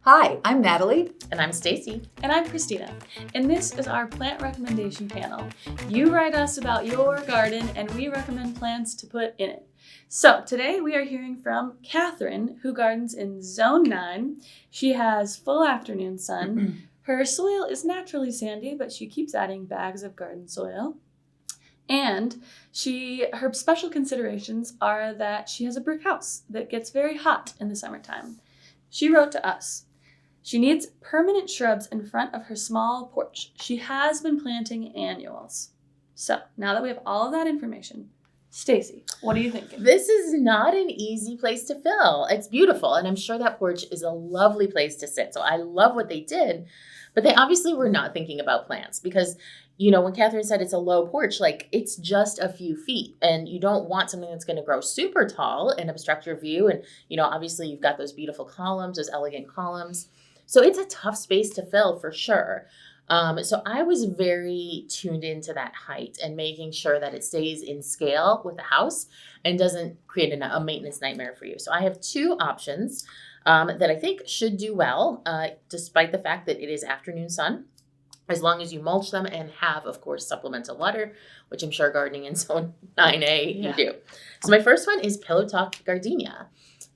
Hi, I'm Natalie. And I'm Stacy. And I'm Christina. And this is our plant recommendation panel. You write us about your garden and we recommend plants to put in it. So today we are hearing from Katharine, who gardens in Zone 9. She has full afternoon sun. Her soil is naturally sandy, but she keeps adding bags of garden soil. And her special considerations are that she has a brick house that gets very hot in the summertime. She wrote to us. She needs permanent shrubs in front of her small porch. She has been planting annuals. So now that we have all of that information, Stacy, what are you thinking? This is not an easy place to fill. It's beautiful, and I'm sure that porch is a lovely place to sit. So I love what they did, but they obviously were not thinking about plants because, you know, when Katharine said it's a low porch, like it's just a few feet, and you don't want something that's going to grow super tall and obstruct your view. And, you know, obviously you've got those beautiful columns, those elegant columns. So it's a tough space to fill for sure. So I was very tuned into that height and making sure that it stays in scale with the house and doesn't create a maintenance nightmare for you. So I have two options that I think should do well, despite the fact that it is afternoon sun, as long as you mulch them and have, of course, supplemental water, which I'm sure gardening in Zone 9A you do. So my first one is Pillow Talk Gardenia.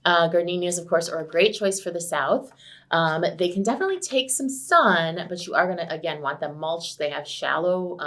Gardenias, of course, are a great choice for the south. They can definitely take some sun, but you are going to, again, want them mulched. They have shallow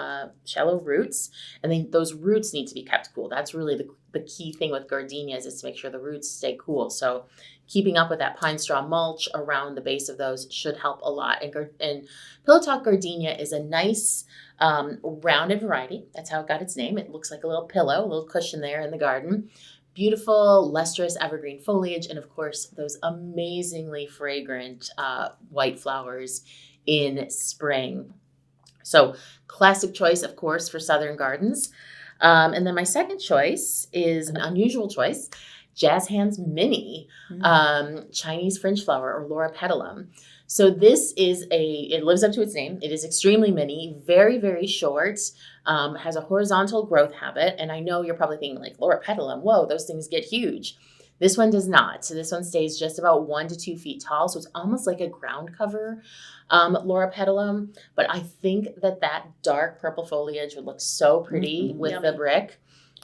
roots, and those roots need to be kept cool. That's really the key thing with gardenias is to make sure the roots stay cool. So keeping up with that pine straw mulch around the base of those should help a lot. And Pillow Talk Gardenia is a nice rounded variety. That's how it got its name. It looks like a little pillow, a little cushion there in the garden. Beautiful, lustrous evergreen foliage, and of course, those amazingly fragrant white flowers in spring. So, classic choice, of course, for southern gardens. And then my second choice is an unusual choice, Jazz Hands Mini, Chinese fringe-flower or Laura petalum. So this is it lives up to its name. It is extremely mini, very, very short, has a horizontal growth habit. And I know you're probably thinking like, Laura petalum, whoa, those things get huge. This one does not. So this one stays just about 1 to 2 feet tall. So it's almost like a ground cover Laura petalum. But I think that dark purple foliage would look so pretty with the brick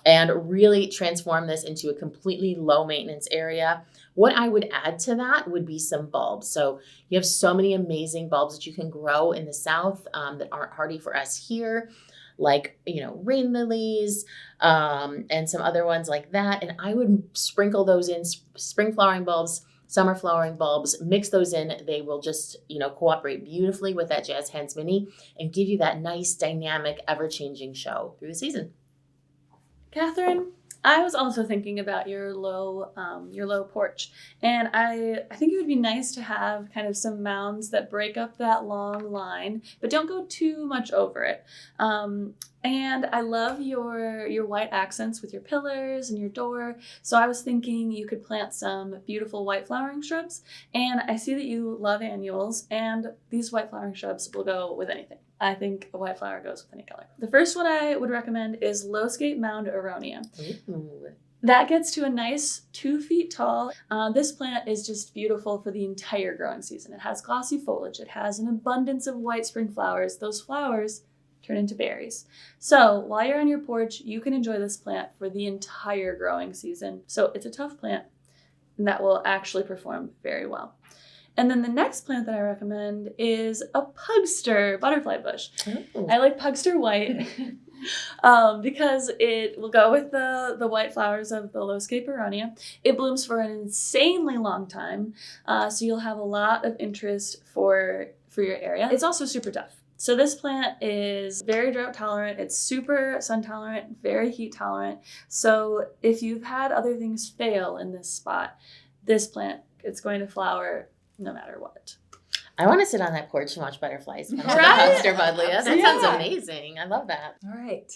and really transform this into a completely low maintenance area. What I would add to that would be some bulbs. So you have so many amazing bulbs that you can grow in the south that aren't hardy for us here, like, you know, rain lilies and some other ones like that. And I would sprinkle those in, spring flowering bulbs, summer flowering bulbs, mix those in. They will just, you know, cooperate beautifully with that Jazz Hands Mini and give you that nice, dynamic, ever-changing show through the season. Katharine, I was also thinking about your low porch, and I think it would be nice to have kind of some mounds that break up that long line, but don't go too much over it. And I love your white accents with your pillars and your door. So I was thinking you could plant some beautiful white flowering shrubs. And I see that you love annuals, and these white flowering shrubs will go with anything. I think a white flower goes with any color. The first one I would recommend is low Scape Mound aronia. Ooh. That gets to a nice 2 feet tall. This plant is just beautiful for the entire growing season. It has glossy foliage. It has an abundance of white spring flowers. Those flowers turn into berries. So while you're on your porch, you can enjoy this plant for the entire growing season. So it's a tough plant, and that will actually perform very well. And then the next plant that I recommend is a Pugster butterfly bush. Oh. I like Pugster White because it will go with the white flowers of the low Scape aronia. It blooms for an insanely long time, so you'll have a lot of interest for your area. It's also super tough. So this plant is very drought tolerant. It's super sun tolerant, very heat tolerant. So if you've had other things fail in this spot, this plant, it's going to flower no matter what. I want to sit on that porch and watch butterflies. Right? Pugster buddleia. That sounds amazing. I love that. All right.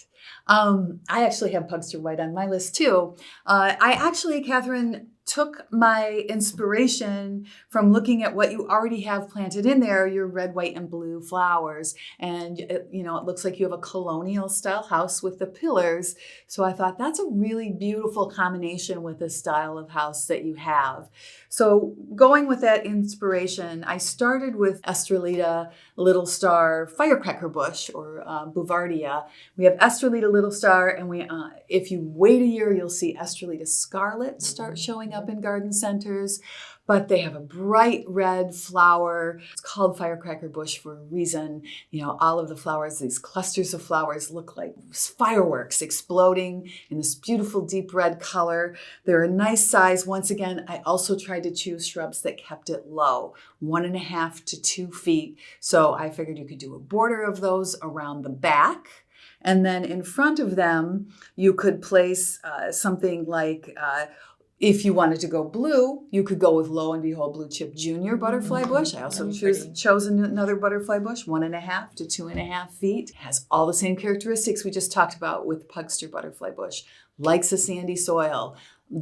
I actually have Pugster White on my list too. Katharine took my inspiration from looking at what you already have planted in there, your red, white, and blue flowers. And it looks like you have a colonial style house with the pillars. So I thought that's a really beautiful combination with the style of house that you have. So going with that inspiration, I started with Estrellita Little Star firecracker bush, or Bouvardia. We have Estrellita Little Star, and if you wait a year, you'll see Estrellita Scarlet start showing up in garden centers. But they have a bright red flower. It's called firecracker bush for a reason. All of the flowers, these clusters of flowers, look like fireworks exploding in this beautiful deep red color. They're a nice size. Once again, I also tried to choose shrubs that kept it low, 1.5 to 2 feet. So I figured you could do a border of those around the back. And then in front of them, you could place something like, if you wanted to go blue, you could go with Lo and Behold Blue Chip Junior butterfly bush. I also chose another butterfly bush, 1.5 to 2.5 feet. It has all the same characteristics we just talked about with Pugster butterfly bush. Likes a sandy soil.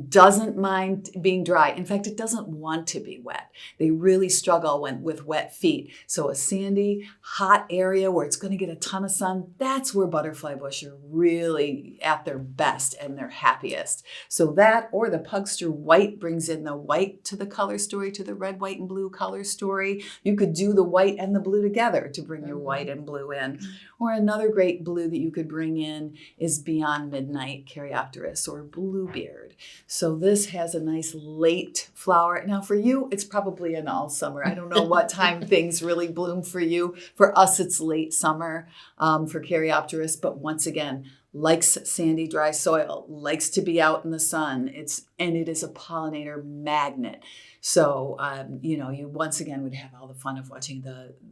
Doesn't mind being dry. In fact, it doesn't want to be wet. They really struggle with wet feet. So a sandy, hot area where it's going to get a ton of sun, that's where butterfly bush are really at their best and their happiest. So that, or the Pugster White, brings in the white to the color story, to the red, white, and blue color story. You could do the white and the blue together to bring your white and blue in. Or another great blue that you could bring in is Beyond Midnight Caryopteris, or bluebeard. So this has a nice late flower. Now for you, it's probably an all summer. I don't know what time things really bloom for you. For us, it's late summer for Caryopteris, but once again, likes sandy, dry soil, likes to be out in the sun. It is a pollinator magnet. So, you once again would have all the fun of watching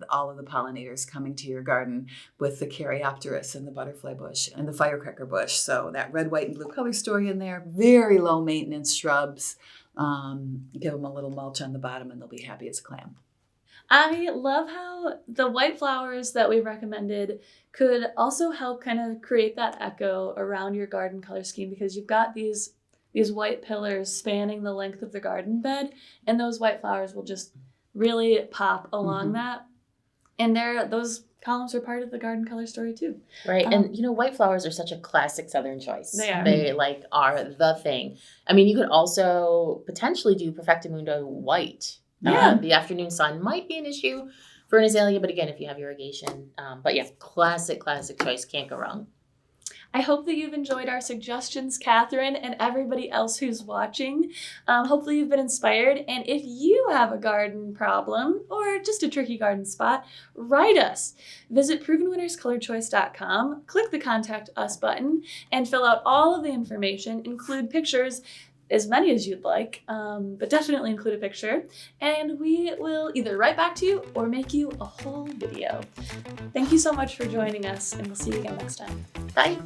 all of the pollinators coming to your garden with the Caryopteris and the butterfly bush and the firecracker bush. So that red, white, and blue color story in there, very low maintenance shrubs. Give them a little mulch on the bottom and they'll be happy as a clam. I love how the white flowers that we recommended could also help kind of create that echo around your garden color scheme, because you've got these white pillars spanning the length of the garden bed, and those white flowers will just really pop along that. And those columns are part of the garden color story too. Right. And white flowers are such a classic Southern choice. They are. They are the thing. I mean, you could also potentially do Perfectamundo white. Yeah. The afternoon sun might be an issue for an azalea, but again, if you have irrigation. But yeah, classic choice. Can't go wrong. I hope that you've enjoyed our suggestions, Katharine, and everybody else who's watching. Hopefully you've been inspired. And if you have a garden problem or just a tricky garden spot, write us. Visit provenwinnerscolorchoice.com, click the Contact Us button, and fill out all of the information, include pictures, as many as you'd like, but definitely include a picture, and we will either write back to you or make you a whole video. Thank you so much for joining us, and we'll see you again next time. Bye.